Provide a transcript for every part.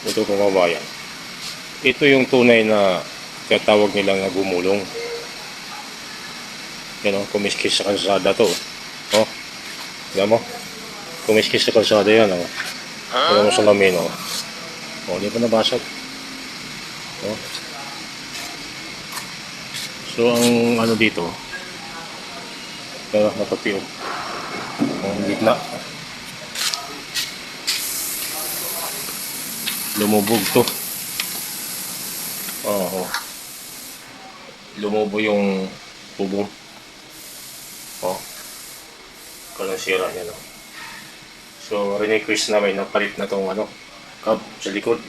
Ito kababayan. Ito yung tunay na tinatawag nilang na gumulong. Yan o, kumiskis sa kalsada to. Oh, alam mo? Kumiskis sa kalsada yan o. Alam mo sa lamin o. O, di pa nabasag. O. So, ang ano dito, kaya napapiyog. Ang gitna. Lumubog to. Oo. Lumubo yung bubong. Oh. Kalang sira niya, no? So, request namin na palit na tong ano, cab sa likod.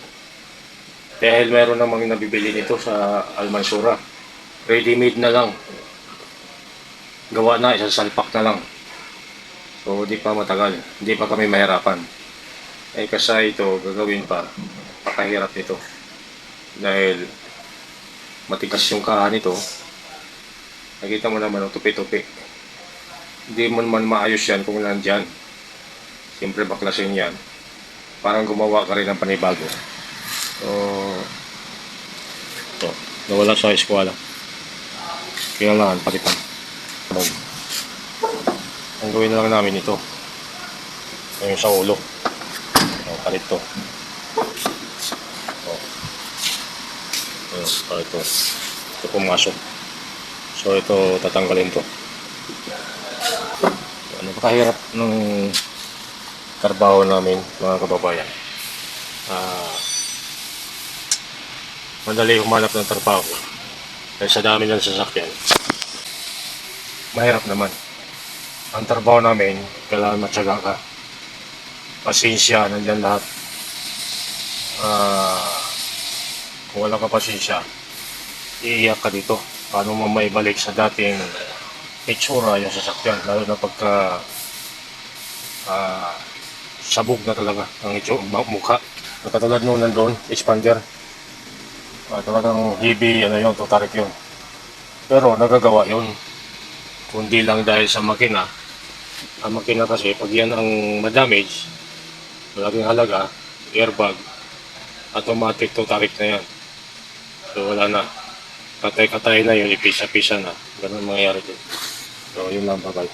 Dahil meron namang nabibili nito sa Almansura. Ready-made na lang. Gawa na, isasalpak na lang. So, di pa matagal. Hindi pa kami mahirapan. Eh, kasi ito, gagawin pa. Pakahirap nito. Dahil matigas yung kahan nito. Nakita mo naman ang tupi-tupi. Hindi mo naman maayos yan kung nandyan. Siyempre baklasin yan. Parang gumawa ka rin ng panibago. So, ito, nawala sa eskwala. Kailangan palitan. Ang gawin na lang namin ito. Yung sa ulo. Palit to. Palit to. Ito pumasok. So ito tatanggalin to. Ano ba kahirap ng trabaho namin mga kababayan. Madali humanap ng trabaho dahil sa dami ng sasakyan. Mahirap naman. Ang trabaho namin, kailangan matyaga ka. Pasensya, nandyan lahat. Kung wala ka pasensya, iiyak ka dito. Paano mo maibalik sa dating itsura yung sasakyan, lalo na pagka sabog na talaga ang mukha. Katulad nung nandun, expander. Talagang heavy, ano yun, totarik yun. Pero nagagawa yun. Kundi lang dahil sa makina. Ang makina kasi, pag yan ang madamage, malaking halaga, airbag, automatic totarik na yan. So wala na. Katay-katay na yun, ipisa-pisa na. Ganun mangyayari din. So yun lang, bye-bye.